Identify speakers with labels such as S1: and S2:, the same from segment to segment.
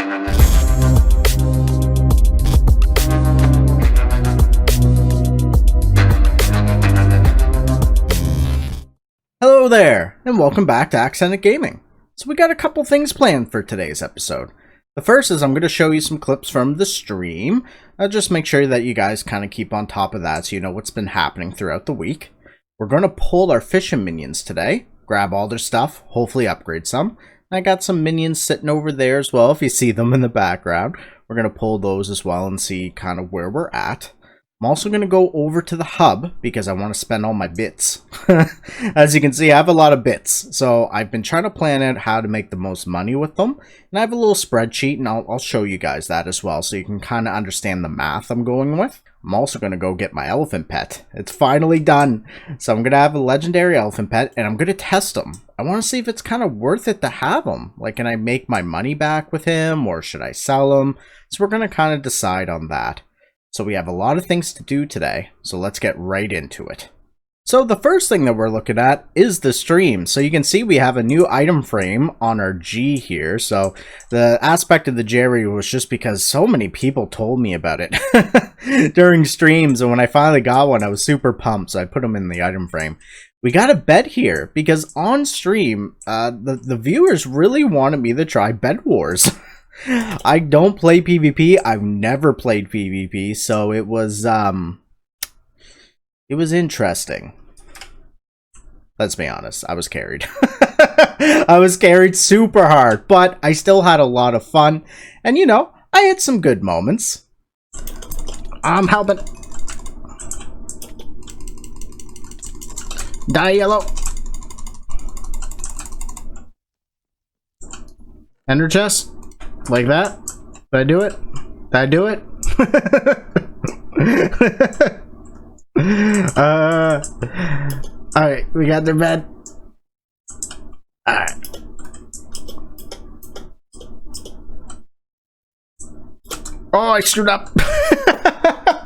S1: Hello there, and welcome back to Accented Gaming. So we got a couple things planned for today's episode. The first is I'm going to show you some clips from the stream. I'll just make sure that you guys kind of keep on top of that so you know what's been happening throughout the week. We're going to pull our fishing minions today, grab all their stuff, hopefully upgrade some. I got some minions sitting over there as well if you see them in the background. We're going to pull those as well and see kind of where we're at. I'm also going to go over to the hub because I want to spend all my bits. As you can see, I have a lot of bits. So I've been trying to plan out how to make the most money with them. And I have a little spreadsheet and I'll show you guys that as well so you can kind of understand the math I'm going with. I'm also going to go get my elephant pet. It's finally done. So I'm going to have a legendary elephant pet and I'm going to test him. I want to see if it's kind of worth it to have him. Like, can I make my money back with him or should I sell him? So we're going to kind of decide on that. So we have a lot of things to do today, so let's get right into it. So the first thing that we're looking at is the stream. So you can see we have a new item frame on our G here. So the aspect of the Jerry was just because so many people told me about it during streams. And when I finally got one, I was super pumped. So I put them in the item frame. We got a bet here because on stream, the viewers really wanted me to try Bed Wars. I don't play PvP. I've never played PvP, so it was interesting. Let's be honest, I was carried. I was carried super hard, but I still had a lot of fun. And you know, I had some good moments. I'm helping. Die yellow. Ender chest. Like that? Did I do it? Did I do it? Alright, we got their bed. Alright. Oh, I screwed up.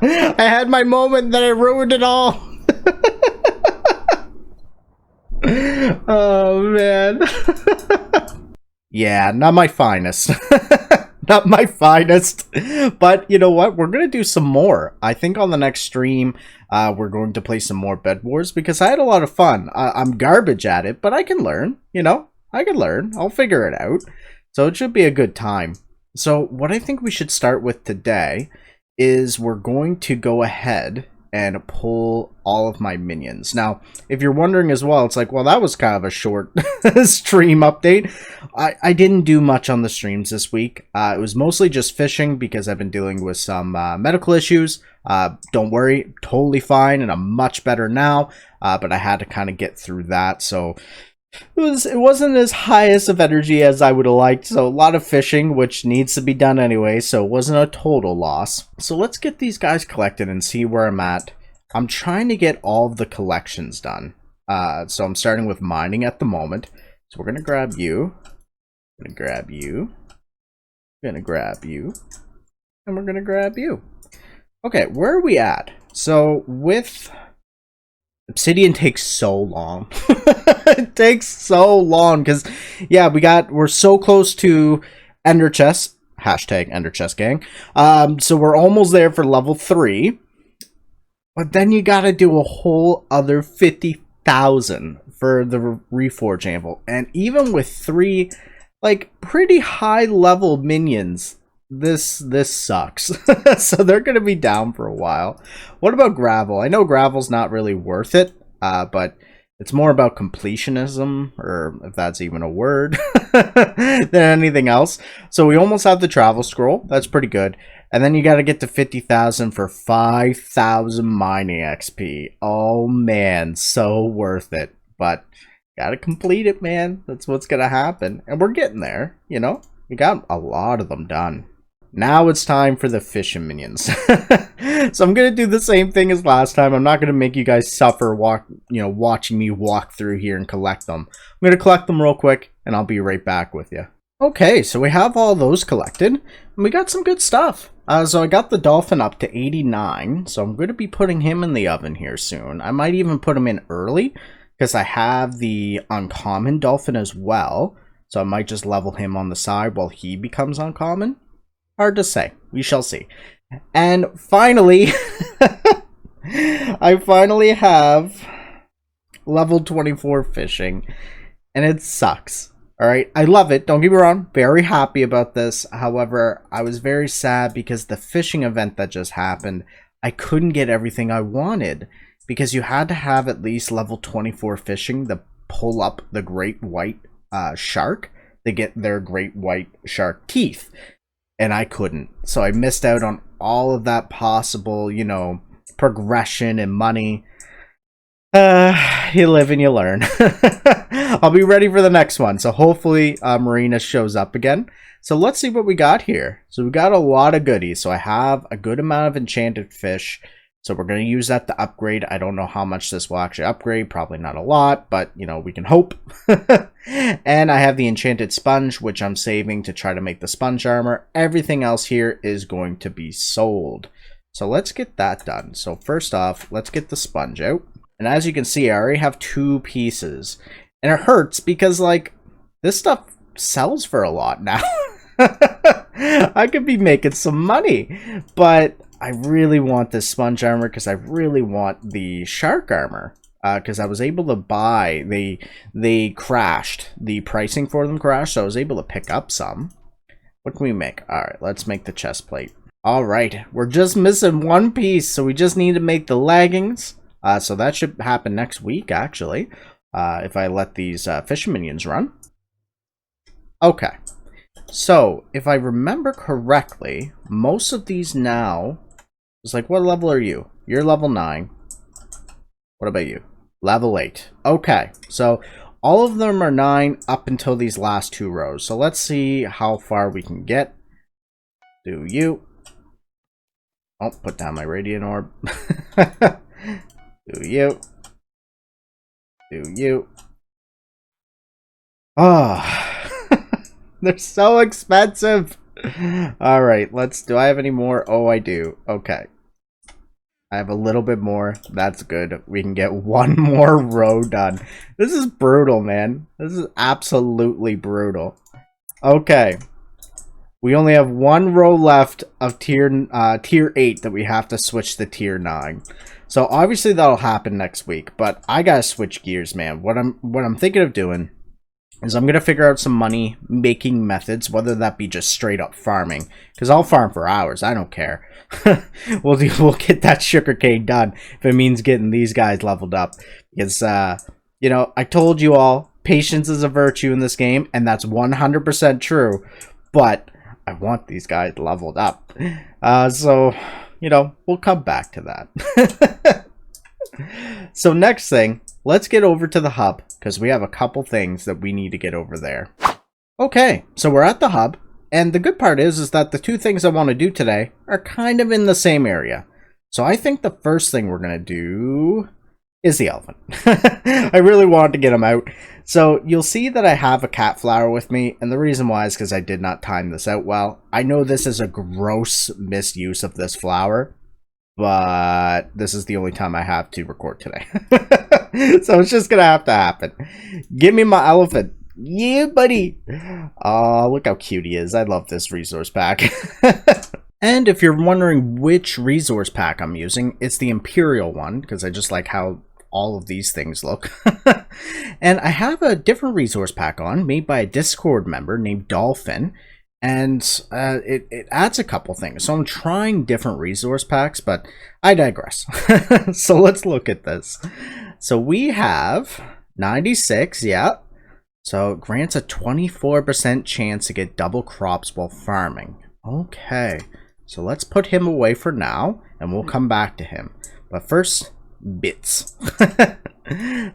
S1: I had my moment, then I ruined it all. Oh, man. Yeah, not my finest. Not my finest. But you know what? We're going to do some more. I think on the next stream, we're going to play some more Bed Wars because I had a lot of fun. I'm garbage at it, but I can learn. You know, I can learn. I'll figure it out. So it should be a good time. So what I think we should start with today is we're going to go ahead and pull all of my minions. Now, if you're wondering as well, it's like, well, that was kind of a short stream update. I didn't do much on the streams this week. It was mostly just fishing because I've been dealing with some medical issues. Don't worry, totally fine, and I'm much better now. But I had to kind of get through that, so it wasn't as highest of energy as I would have liked. So a lot of fishing, which needs to be done anyway, so it wasn't a total loss. So let's get these guys collected and see where I'm at. I'm trying to get all of the collections done. So I'm starting with mining at the moment. So we're gonna grab you. We're gonna grab you. We're gonna grab you. And we're gonna grab you. Okay, where are we at? So with Obsidian takes so long. It takes so long because, yeah, we're so close to Ender Chest. Hashtag Ender Chest gang. So we're almost there for level 3. But then you gotta do a whole other 50,000 for the Reforge Anvil. And even with 3, like, pretty high level minions, this sucks. So they're gonna be down for a while. What about gravel? I know gravel's not really worth it, but it's more about completionism, or if that's even a word, than anything else. So we almost have the travel scroll. That's pretty good. And then you got to get to 50,000 for 5,000 mining XP. Oh man, so worth it. But gotta complete it, man. That's what's gonna happen. And we're getting there, you know? We got a lot of them done. Now it's time for the fishing minions. So I'm gonna do the same thing as last time. I'm not gonna make you guys suffer watching me walk through here and collect them. I'm gonna collect them real quick and I'll be right back with you. Okay, so we have all those collected and we got some good stuff. So I got the dolphin up to 89, so I'm going to be putting him in the oven here soon. I might even put him in early because I have the uncommon dolphin as well. So I might just level him on the side while he becomes uncommon. Hard to say. We shall see. And finally, I finally have level 24 fishing. And it sucks. Alright, I love it. Don't get me wrong. Very happy about this. However, I was very sad because the fishing event that just happened, I couldn't get everything I wanted. Because you had to have at least level 24 fishing to pull up the great white shark to get their great white shark teeth. And I couldn't. So I missed out on all of that possible, you know, progression and money. You live and you learn. I'll be ready for the next one. So hopefully Marina shows up again. So let's see what we got here. So we got a lot of goodies. So I have a good amount of enchanted fish. So we're going to use that to upgrade. I don't know how much this will actually upgrade. Probably not a lot, but, you know, we can hope. And I have the enchanted sponge, which I'm saving to try to make the sponge armor. Everything else here is going to be sold. So let's get that done. So first off, let's get the sponge out. And as you can see, I already have 2 pieces. And it hurts because, like, this stuff sells for a lot now. I could be making some money. But I really want this sponge armor because I really want the shark armor. Because I was able to buy, they crashed. The pricing for them crashed, so I was able to pick up some. What can we make? Alright, let's make the chest plate. Alright, we're just missing 1 piece, so we just need to make the leggings. So that should happen next week, actually. If I let these fishing minions run. Okay. So, if I remember correctly, most of these now... It's like, what level are you? You're level 9. What about you? Level 8. Okay, so all of them are 9 up until these last 2 rows. So let's see how far we can get. Do you. Oh, put down my radiant orb. Do you. Do you. Oh, they're so expensive. Alright, let's... Do I have any more? Oh, I do. Okay. I have a little bit more. That's good. We can get 1 more row done. This is brutal, man. This is absolutely brutal. Okay. We only have 1 row left of tier 8 that we have to switch to tier 9. So obviously that'll happen next week, but I gotta switch gears, man. What I'm thinking of doing is I'm gonna figure out some money making methods, whether that be just straight up farming, because I'll farm for hours. I don't care. We'll get that sugarcane done if it means getting these guys leveled up. Because you know, I told you all, patience is a virtue in this game, and that's 100% true. But I want these guys leveled up. So you know, we'll come back to that. So next thing, let's get over to the hub, because we have a couple things that we need to get over there. Okay, so we're at the hub, and the good part is that the 2 things I want to do today are kind of in the same area. So I think the first thing we're going to do is the elephant. I really wanted to get him out. So you'll see that I have a cat flower with me, and the reason why is because I did not time this out well. I know this is a gross misuse of this flower, but this is the only time I have to record today. So it's just gonna have to happen. Give me my elephant. Yeah, buddy. Oh, look how cute he is. I love this resource pack. And if you're wondering which resource pack I'm using, it's the Imperial one, because I just like how all of these things look. And I have a different resource pack on, made by a Discord member named Dolphin. And it adds a couple things. So I'm trying different resource packs, but I digress. So let's look at this. So we have 96, yeah. So it grants a 24% chance to get double crops while farming. Okay. So let's put him away for now, and we'll come back to him. But first, bits.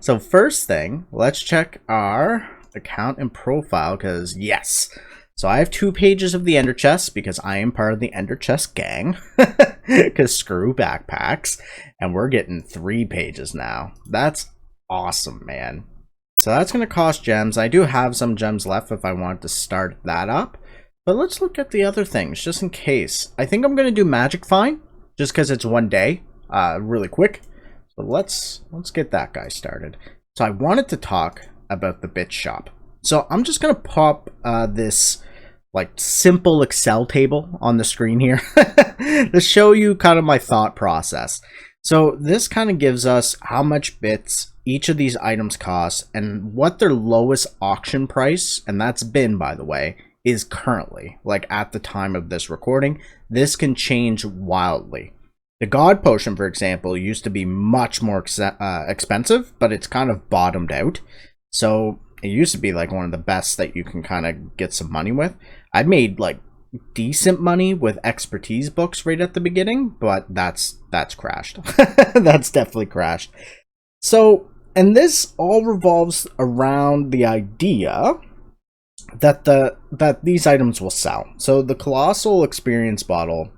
S1: So first thing, let's check our account and profile, because yes. So I have 2 pages of the Ender Chest, because I am part of the Ender Chest gang. Because screw backpacks. And we're getting 3 pages now. That's awesome, man. So that's going to cost gems. I do have some gems left if I want to start that up. But let's look at the other things, just in case. I think I'm going to do Magic Find, just because it's 1 day, really quick. So let's get that guy started. So I wanted to talk about the bit shop. So I'm just going to pop this like simple Excel table on the screen here to show you kind of my thought process. So this kind of gives us how much bits each of these items cost and what their lowest auction price, and that's been, by the way, is currently, like at the time of this recording. This can change wildly. The God Potion, for example, used to be much more expensive, but it's kind of bottomed out. So it used to be like one of the best that you can kind of get some money with. I made like decent money with expertise books right at the beginning, but that's crashed. That's definitely crashed. So, and this all revolves around the idea that that these items will sell. So the Colossal Experience Bottle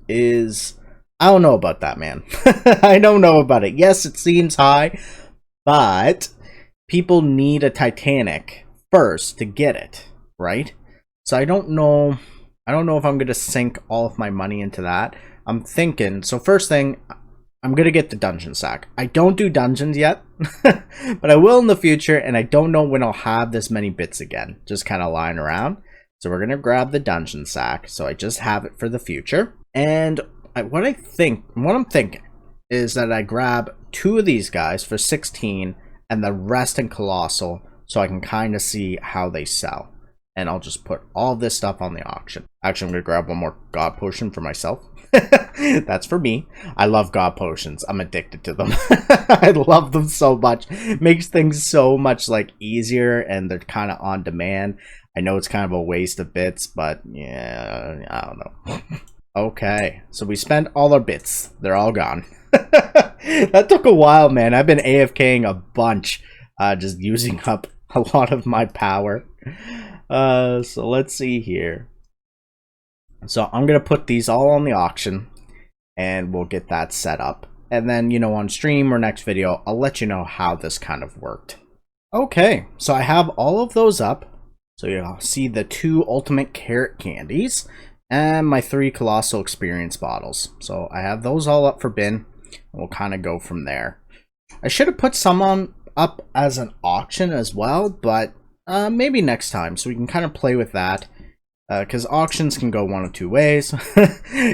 S1: is, I don't know about that, man. I don't know about it. Yes, it seems high, but people need a Titanic first to get it, right? So I don't know if I'm going to sink all of my money into that. I'm thinking, so first thing, I'm going to get the dungeon sack. I don't do dungeons yet, but I will in the future, and I don't know when I'll have this many bits again, just kind of lying around. So we're going to grab the dungeon sack, so I just have it for the future. And what I'm thinking is that I grab 2 of these guys for 16 and the rest in Colossal, so I can kind of see how they sell. And I'll just put all this stuff on the auction. Actually, I'm going to grab one more God Potion for myself. That's for me. I love God Potions. I'm addicted to them. I love them so much. It makes things so much like easier, and they're kind of on demand. I know it's kind of a waste of bits, but yeah, I don't know. Okay, so we spent all our bits. They're all gone. That took a while, man. I've been AFKing a bunch, just using up a lot of my power. So let's see here. So I'm gonna put these all on the auction, and we'll get that set up. And then, you know, on stream or next video, I'll let you know how this kind of worked. Okay, so I have all of those up. So you'll see the 2 ultimate carrot candies and my 3 Colossal Experience bottles. So I have those all up for bin, and we'll kind of go from there. I should have put some up as an auction as well, but maybe next time, so we can kind of play with that. Because auctions can go one of 2 ways.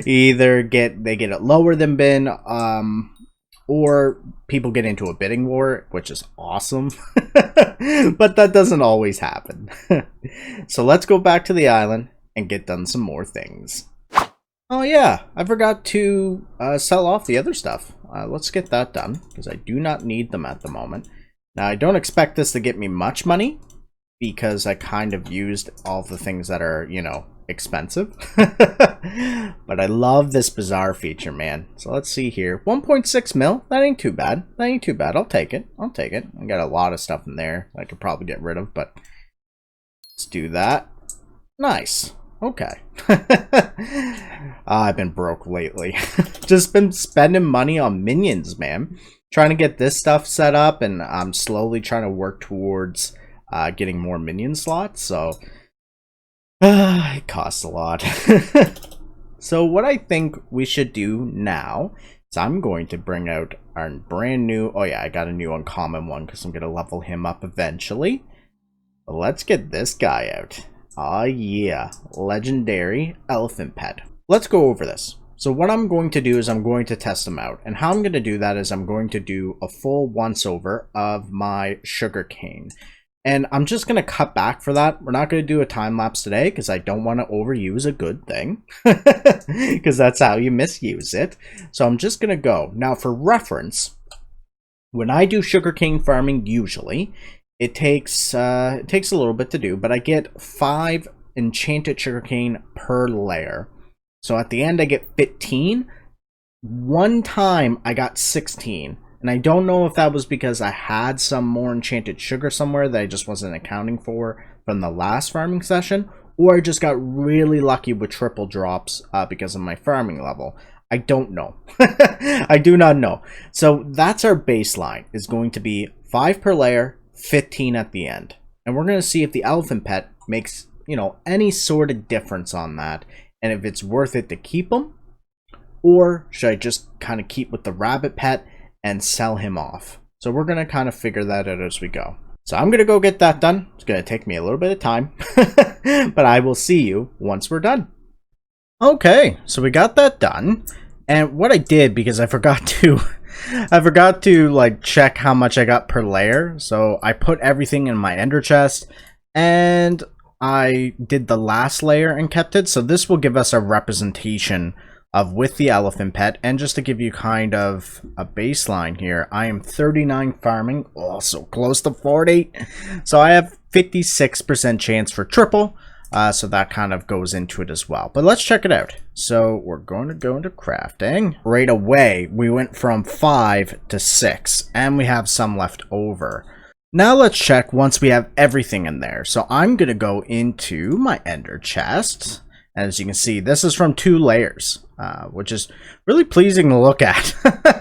S1: Either they get it lower than bin, or people get into a bidding war, which is awesome. But that doesn't always happen. So let's go back to the island and get done some more things. Oh yeah, I forgot to sell off the other stuff. Let's get that done, because I do not need them at the moment. Now, I don't expect this to get me much money, because I kind of used all the things that are, you know, expensive. But I love this bizarre feature, man. So let's see here. 1.6 mil. That ain't too bad. That ain't too bad. I'll take it. I'll take it. I got a lot of stuff in there I could probably get rid of, but let's do that. Nice. Okay. I've been broke lately. Just been spending money on minions, man. Trying to get this stuff set up, and I'm slowly trying to work towards getting more minion slots, so it costs a lot. So what I think we should do now is I'm going to bring out our brand new, oh yeah, I got a new uncommon one because I'm going to level him up eventually. But let's get this guy out. Oh yeah, legendary elephant pet. Let's go over this. So what I'm going to do is I'm going to test them out, and how I'm going to do that is I'm going to do a full once over of my sugarcane. And I'm just going to cut back for that. We're not going to do a time lapse today because I don't want to overuse a good thing. Because that's how you misuse it. So I'm just going to go. Now for reference, when I do sugarcane farming, usually, it takes a little bit to do. But I get 5 enchanted sugarcane per layer. So at the end I get 15. One time I got 16. And I don't know if that was because I had some more enchanted sugar somewhere that I just wasn't accounting for from the last farming session, or I just got really lucky with triple drops because of my farming level. I don't know. I do not know. So that's our baseline, is going to be 5 per layer, 15 at the end. And we're going to see if the elephant pet makes, you know, any sort of difference on that, and if it's worth it to keep them, or should I just kind of keep with the rabbit pet and sell him off. So we're going to kind of figure that out as we go. So I'm going to go get that done. It's going to take me a little bit of time, but I will see you once we're done. Okay, so we got that done. And what I did, because I forgot to like check how much I got per layer. So I put everything in my ender chest and I did the last layer and kept it. So this will give us a representation of with the elephant pet. And just to give you kind of a baseline here, I am 39 farming, also close to 40. So I have 56% chance for triple. So that kind of goes into it as well. But let's check it out. So we're going to go into crafting. Right away, we went from 5 to 6. And we have some left over. Now let's check once we have everything in there. So I'm going to go into my ender chest. As you can see, this is from 2 layers. Which is really pleasing to look at.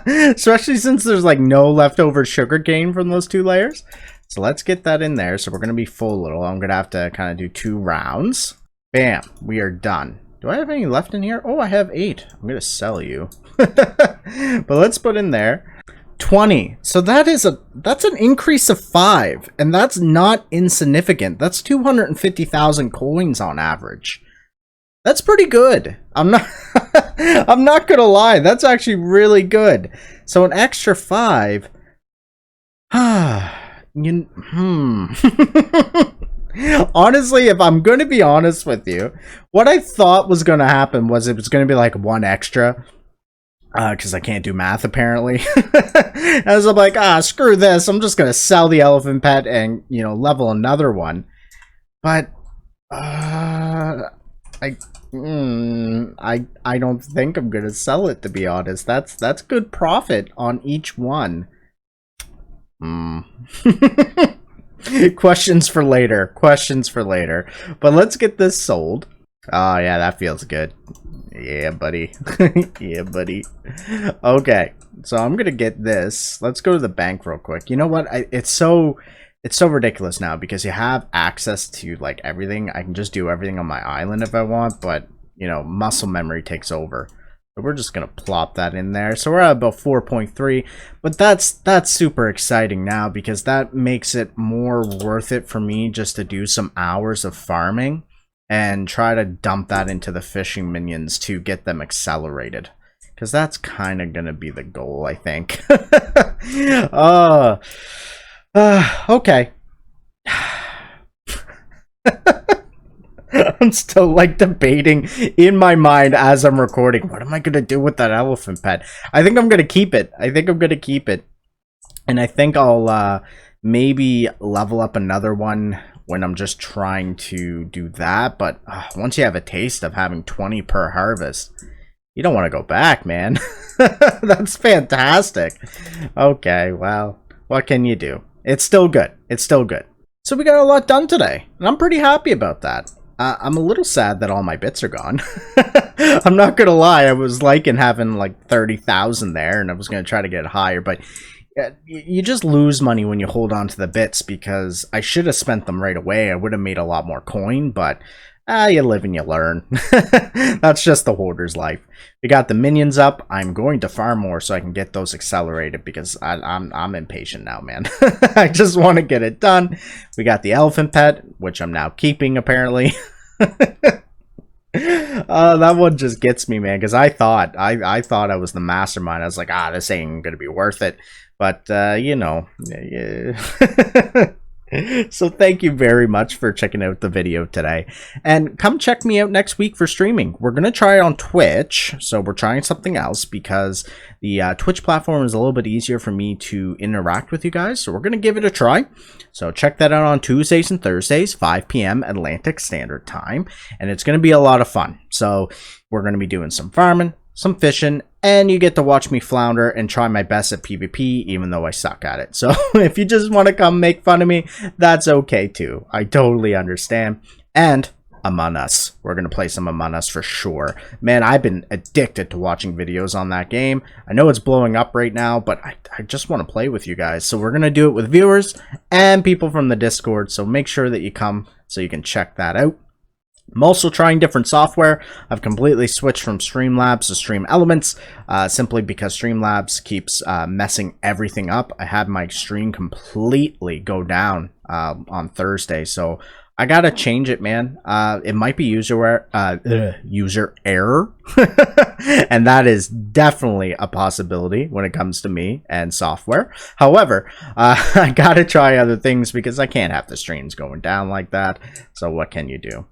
S1: Especially since there's like no leftover sugarcane from those 2 layers. So let's get that in there. So we're going to be full little. I'm going to have to kind of do 2 rounds. Bam. We are done. Do I have any left in here? Oh, I have 8. I'm going to sell you. But let's put in there 20. So that's an increase of 5. And that's not insignificant. That's 250,000 coins on average. That's pretty good. I'm not I'm not going to lie. That's actually really good. So an extra 5. Honestly, if I'm going to be honest with you, what I thought was going to happen was it was going to be like 1 extra. Because I can't do math apparently. As I'm like, screw this. I'm just going to sell the elephant pet and, you know, level another one. But, I don't think I'm going to sell it, to be honest. That's good profit on each one. Questions for later. But let's get this sold. Oh yeah, that feels good. Yeah, buddy. Yeah, buddy. Okay, so I'm gonna get this. Let's go to the bank real quick. You know what? It's so ridiculous now because you have access to like everything. I can just do everything on my island if I want, but you know, muscle memory takes over. So we're just gonna plop that in there. So we're at about 4.3, but that's super exciting now because that makes it more worth it for me just to do some hours of farming and try to dump that into the fishing minions to get them accelerated. Because that's kind of gonna be the goal, I think. Okay. I'm still like debating in my mind as I'm recording. What am I gonna do with that elephant pet? I think I'm gonna keep it. And I think I'll maybe level up another one when I'm just trying to do that. But once you have a taste of having 20 per harvest, you don't want to go back, man. That's fantastic. Okay, well, what can you do? It's still good. So we got a lot done today, and I'm pretty happy about that. I'm a little sad that all my bits are gone. I'm not gonna lie, I was liking having like 30,000 there, and I was gonna try to get higher, but you just lose money when you hold on to the bits, because I should have spent them right away. I would have made a lot more coin, but you live and you learn. That's just the hoarder's life. We got the minions up. I'm going to farm more so I can get those accelerated because I'm impatient now, man. I just want to get it done. We got the elephant pet, which I'm now keeping apparently. That one just gets me, man, because I thought I was the mastermind. I was like, this ain't gonna be worth it. But you know, yeah. So thank you very much for checking out the video today, and come check me out next week for streaming. We're gonna try it on Twitch, so we're trying something else because the Twitch platform is a little bit easier for me to interact with you guys, so we're gonna give it a try. So check that out on Tuesdays and Thursdays, 5 p.m. Atlantic Standard Time, and it's gonna be a lot of fun. So we're gonna be doing some farming, some fishing, and you get to watch me flounder and try my best at PvP, even though I suck at it. So if you just want to come make fun of me, that's okay too. I totally understand. And Among Us. We're going to play some Among Us for sure. Man, I've been addicted to watching videos on that game. I know it's blowing up right now, but I just want to play with you guys. So we're going to do it with viewers and people from the Discord. So make sure that you come so you can check that out. I'm also trying different software. I've completely switched from Streamlabs to Stream Elements, simply because Streamlabs keeps messing everything up. I had my stream completely go down on Thursday, so I gotta change it, man. It might be user error, and that is definitely a possibility when it comes to me and software. However, I gotta try other things because I can't have the streams going down like that. So what can you do?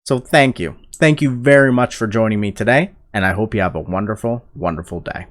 S1: So thank you. Thank you very much for joining me today, and I hope you have a wonderful, wonderful day.